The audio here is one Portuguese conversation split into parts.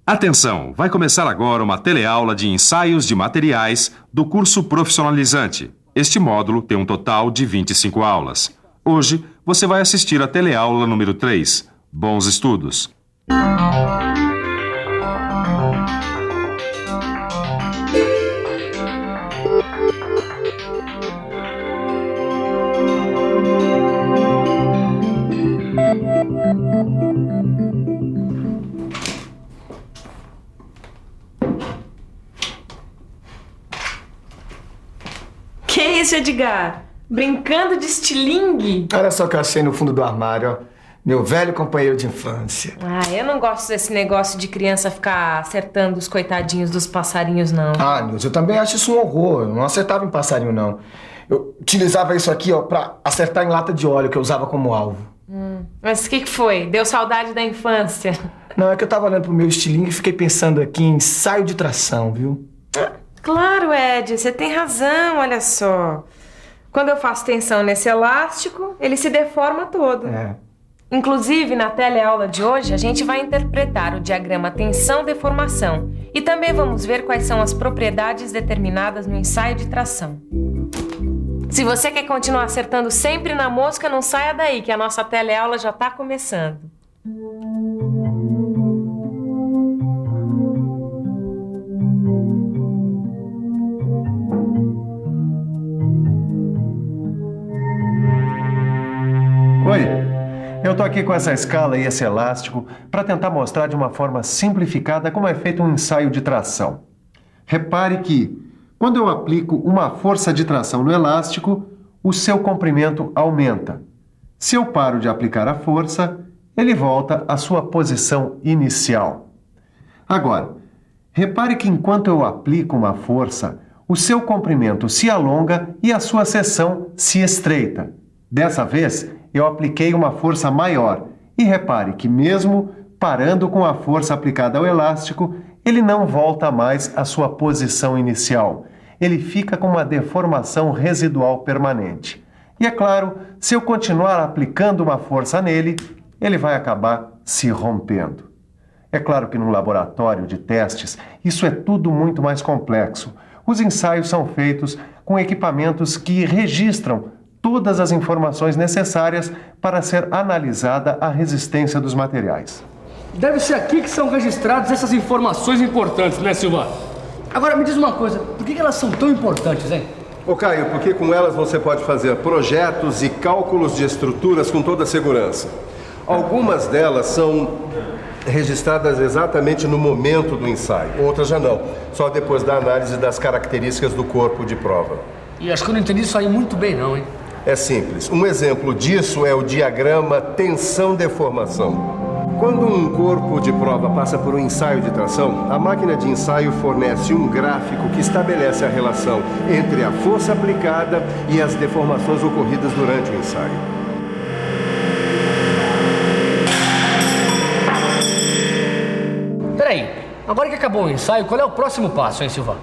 Atenção, vai começar agora uma teleaula de ensaios de materiais do curso profissionalizante. Este módulo tem um total de 25 aulas. Hoje, você vai assistir a teleaula número 3. Bons estudos! Que isso, Edgar? Brincando de estilingue? Olha só o que eu achei no fundo do armário, ó. Meu velho companheiro de infância. Ah, eu não gosto desse negócio de criança ficar acertando os coitadinhos dos passarinhos, não. Ah, Nilson, eu também acho isso um horror. Eu não acertava em passarinho, não. Eu utilizava isso aqui, ó, pra acertar em lata de óleo, que eu usava como alvo. Mas o que foi? Deu saudade da infância? Não, é que eu tava olhando pro meu estilingue e fiquei pensando aqui em ensaio de tração, viu? Claro, Ed, você tem razão, olha só. Quando eu faço tensão nesse elástico, ele se deforma todo. É. Inclusive, na teleaula de hoje, a gente vai interpretar o diagrama tensão-deformação e também vamos ver quais são as propriedades determinadas no ensaio de tração. Se você quer continuar acertando sempre na mosca, não saia daí, que a nossa teleaula já está começando. Oi, eu tô aqui com essa escala e esse elástico para tentar mostrar de uma forma simplificada como é feito um ensaio de tração. Repare que, quando eu aplico uma força de tração no elástico, o seu comprimento aumenta. Se eu paro de aplicar a força, ele volta à sua posição inicial. Agora, repare que enquanto eu aplico uma força, o seu comprimento se alonga e a sua seção se estreita. Dessa vez, eu apliquei uma força maior e repare que mesmo parando com a força aplicada ao elástico, ele não volta mais à sua posição inicial. Ele fica com uma deformação residual permanente. E é claro, se eu continuar aplicando uma força nele, ele vai acabar se rompendo. É claro que num laboratório de testes, isso é tudo muito mais complexo. Os ensaios são feitos com equipamentos que registram todas as informações necessárias para ser analisada a resistência dos materiais. Deve ser aqui que são registradas essas informações importantes, né, Silva? Agora, me diz uma coisa, por que elas são tão importantes, hein? Ô Caio, porque com elas você pode fazer projetos e cálculos de estruturas com toda a segurança. Algumas delas são registradas exatamente no momento do ensaio, outras já não, só depois da análise das características do corpo de prova. E acho que eu não entendi isso aí muito bem, não, hein? É simples. Um exemplo disso é o diagrama tensão-deformação. Quando um corpo de prova passa por um ensaio de tração, a máquina de ensaio fornece um gráfico que estabelece a relação entre a força aplicada e as deformações ocorridas durante o ensaio. Peraí, agora que acabou o ensaio, qual é o próximo passo, hein, Silva?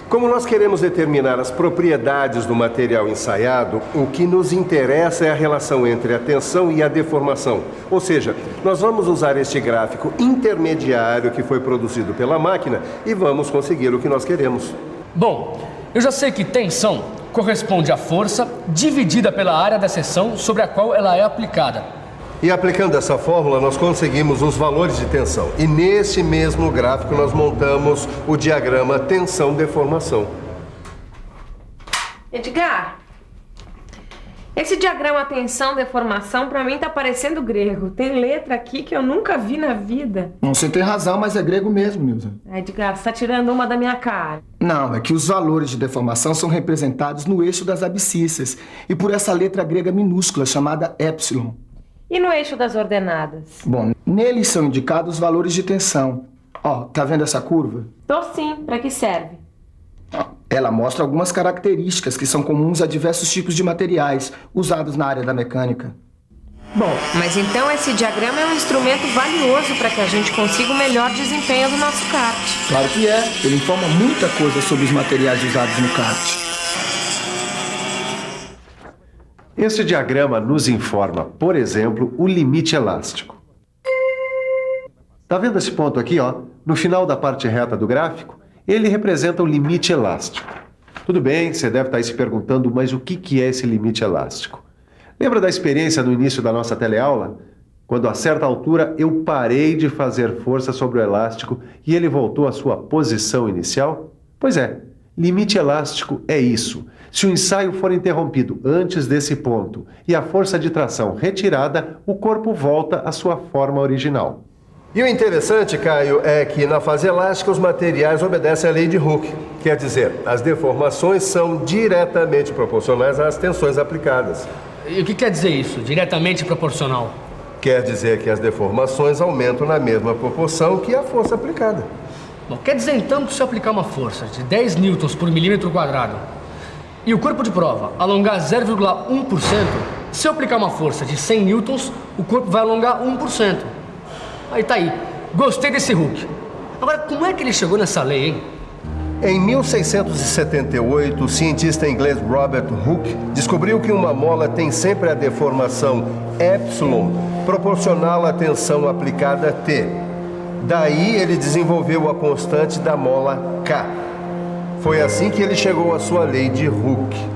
Como nós queremos determinar as propriedades do material ensaiado, o que nos interessa é a relação entre a tensão e a deformação. Ou seja, nós vamos usar este gráfico intermediário que foi produzido pela máquina e vamos conseguir o que nós queremos. Bom, eu já sei que tensão corresponde à força dividida pela área da seção sobre a qual ela é aplicada. E aplicando essa fórmula, nós conseguimos os valores de tensão. E nesse mesmo gráfico, nós montamos o diagrama tensão-deformação. Edgar, esse diagrama tensão-deformação pra mim tá parecendo grego. Tem letra aqui que eu nunca vi na vida. Não, você tem razão, mas é grego mesmo, Nilson. Edgar, você tá tirando uma da minha cara. Não, é que os valores de deformação são representados no eixo das abscissas e por essa letra grega minúscula chamada epsilon. E no eixo das ordenadas? Bom, neles são indicados os valores de tensão. Ó, tá vendo essa curva? Tô sim, pra que serve? Ela mostra algumas características que são comuns a diversos tipos de materiais usados na área da mecânica. Bom, mas então esse diagrama é um instrumento valioso para que a gente consiga o melhor desempenho do nosso kart. Claro que é. Ele informa muita coisa sobre os materiais usados no kart. Este diagrama nos informa, por exemplo, o limite elástico. Tá vendo esse ponto aqui, ó? No final da parte reta do gráfico, ele representa o limite elástico. Tudo bem, você deve estar aí se perguntando, mas o que é esse limite elástico? Lembra da experiência no início da nossa teleaula? Quando a certa altura eu parei de fazer força sobre o elástico e ele voltou à sua posição inicial? Pois é, limite elástico é isso. Se o ensaio for interrompido antes desse ponto e a força de tração retirada, o corpo volta à sua forma original. E o interessante, Caio, é que na fase elástica os materiais obedecem à lei de Hooke. Quer dizer, as deformações são diretamente proporcionais às tensões aplicadas. E o que quer dizer isso, diretamente proporcional? Quer dizer que as deformações aumentam na mesma proporção que a força aplicada. Bom, quer dizer então que se eu aplicar uma força de 10 newtons por milímetro quadrado e o corpo de prova alongar 0,1%, se eu aplicar uma força de 100 newtons, o corpo vai alongar 1%. Aí tá aí. Gostei desse Hooke. Agora, como é que ele chegou nessa lei, hein? Em 1678, o cientista inglês Robert Hooke descobriu que uma mola tem sempre a deformação epsilon proporcional à tensão aplicada T. Daí ele desenvolveu a constante da mola K. Foi assim que ele chegou à sua lei de Hooke.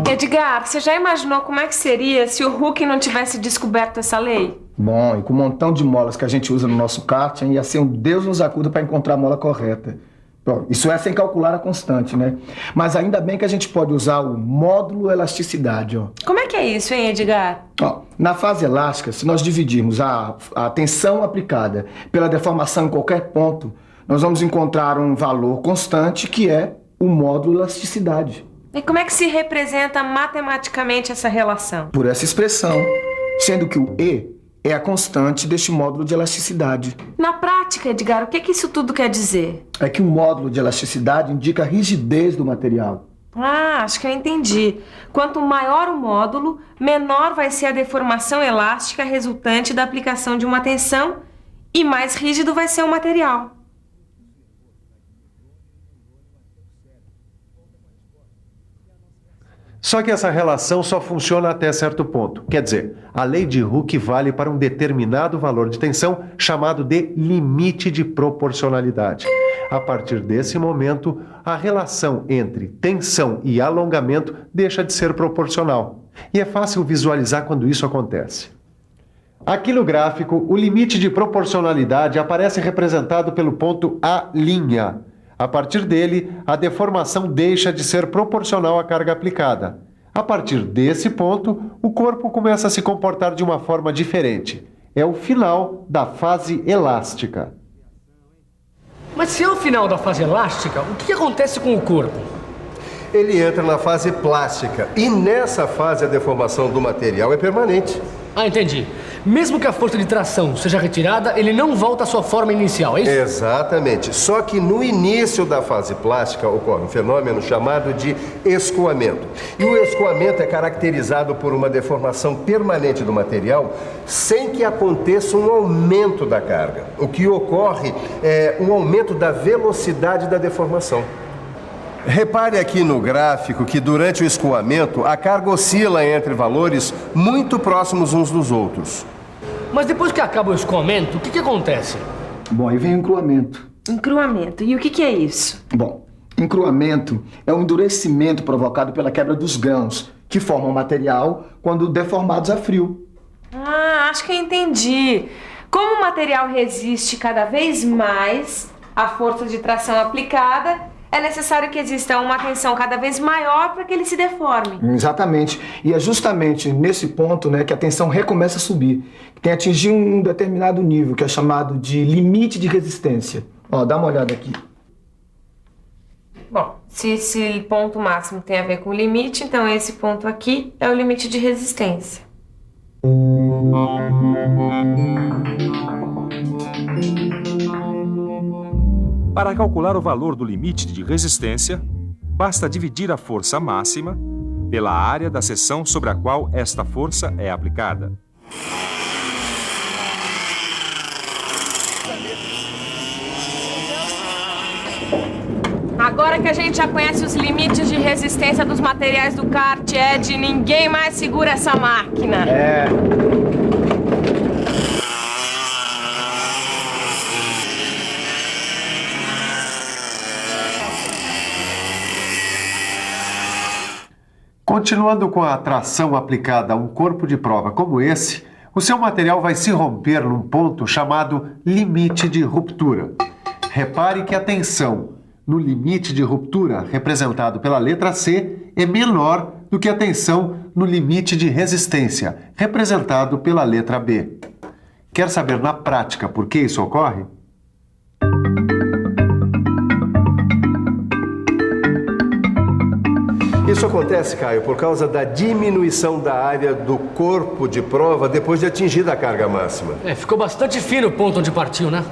Edgar, você já imaginou como é que seria se o Hooke não tivesse descoberto essa lei? Bom, e com um montão de molas que a gente usa no nosso kart, ia ser um Deus nos acuda para encontrar a mola correta. Bom, isso é sem calcular a constante, né? Mas ainda bem que a gente pode usar o módulo elasticidade, ó. Como é que é isso, hein, Edgar? Ó, na fase elástica, se nós dividirmos a tensão aplicada pela deformação em qualquer ponto, nós vamos encontrar um valor constante que é o módulo elasticidade. E como é que se representa matematicamente essa relação? Por essa expressão, sendo que o E é a constante deste módulo de elasticidade. Na prática, Edgar, o que isso tudo quer dizer? É que o módulo de elasticidade indica a rigidez do material. Ah, acho que eu entendi. Quanto maior o módulo, menor vai ser a deformação elástica resultante da aplicação de uma tensão e mais rígido vai ser o material. Só que essa relação só funciona até certo ponto. Quer dizer, a lei de Hooke vale para um determinado valor de tensão chamado de limite de proporcionalidade. A partir desse momento, a relação entre tensão e alongamento deixa de ser proporcional. E é fácil visualizar quando isso acontece. Aqui no gráfico, o limite de proporcionalidade aparece representado pelo ponto A'. A partir dele, a deformação deixa de ser proporcional à carga aplicada. A partir desse ponto, o corpo começa a se comportar de uma forma diferente. É o final da fase elástica. Mas se é o final da fase elástica, o que acontece com o corpo? Ele entra na fase plástica e nessa fase a deformação do material é permanente. Ah, entendi. Mesmo que a força de tração seja retirada, ele não volta à sua forma inicial, é isso? Exatamente. Só que no início da fase plástica ocorre um fenômeno chamado de escoamento. E o escoamento é caracterizado por uma deformação permanente do material sem que aconteça um aumento da carga. O que ocorre é um aumento da velocidade da deformação. Repare aqui no gráfico que durante o escoamento a carga oscila entre valores muito próximos uns dos outros. Mas depois que acaba o escoamento, o que acontece? Bom, aí vem o encruamento. Encruamento. E o que é isso? Bom, encruamento é um endurecimento provocado pela quebra dos grãos, que formam o material quando deformados a frio. Ah, acho que eu entendi. Como o material resiste cada vez mais à força de tração aplicada, é necessário que exista uma tensão cada vez maior para que ele se deforme. Exatamente. E é justamente nesse ponto, né, que a tensão recomeça a subir. Tem atingir um determinado nível, que é chamado de limite de resistência. Ó, dá uma olhada aqui. Bom, se esse ponto máximo tem a ver com o limite, então esse ponto aqui é o limite de resistência. Para calcular o valor do limite de resistência, basta dividir a força máxima pela área da seção sobre a qual esta força é aplicada. Agora que a gente já conhece os limites de resistência dos materiais do kart, Ed, ninguém mais segura essa máquina. Continuando com a tração aplicada a um corpo de prova como esse, o seu material vai se romper num ponto chamado limite de ruptura. Repare que a tensão no limite de ruptura, representado pela letra C, é menor do que a tensão no limite de resistência, representado pela letra B. Quer saber na prática por que isso ocorre? Isso acontece, Caio, por causa da diminuição da área do corpo de prova depois de atingida a carga máxima. Ficou bastante fino o ponto onde partiu, né?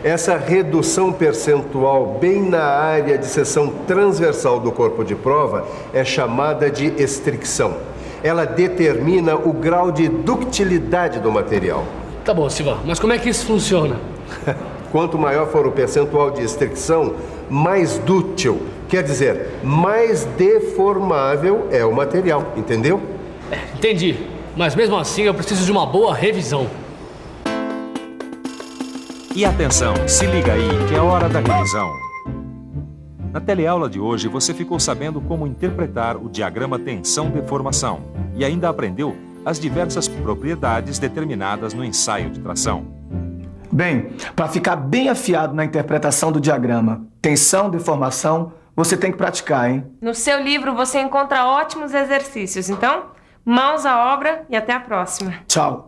Essa redução percentual bem na área de seção transversal do corpo de prova é chamada de estricção. Ela determina o grau de ductilidade do material. Tá bom, Silva, mas como é que isso funciona? Quanto maior for o percentual de estricção, mais dúctil, quer dizer, mais deformável é o material, entendeu? Entendi, mas mesmo assim eu preciso de uma boa revisão. E atenção, se liga aí que é hora da revisão. Na teleaula de hoje você ficou sabendo como interpretar o diagrama tensão-deformação e ainda aprendeu as diversas propriedades determinadas no ensaio de tração. Bem, para ficar bem afiado na interpretação do diagrama tensão, deformação, você tem que praticar, hein? No seu livro você encontra ótimos exercícios. Então, mãos à obra e até a próxima. Tchau.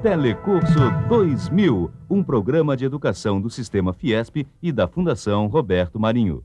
Telecurso 2000, um programa de educação do Sistema Fiesp e da Fundação Roberto Marinho.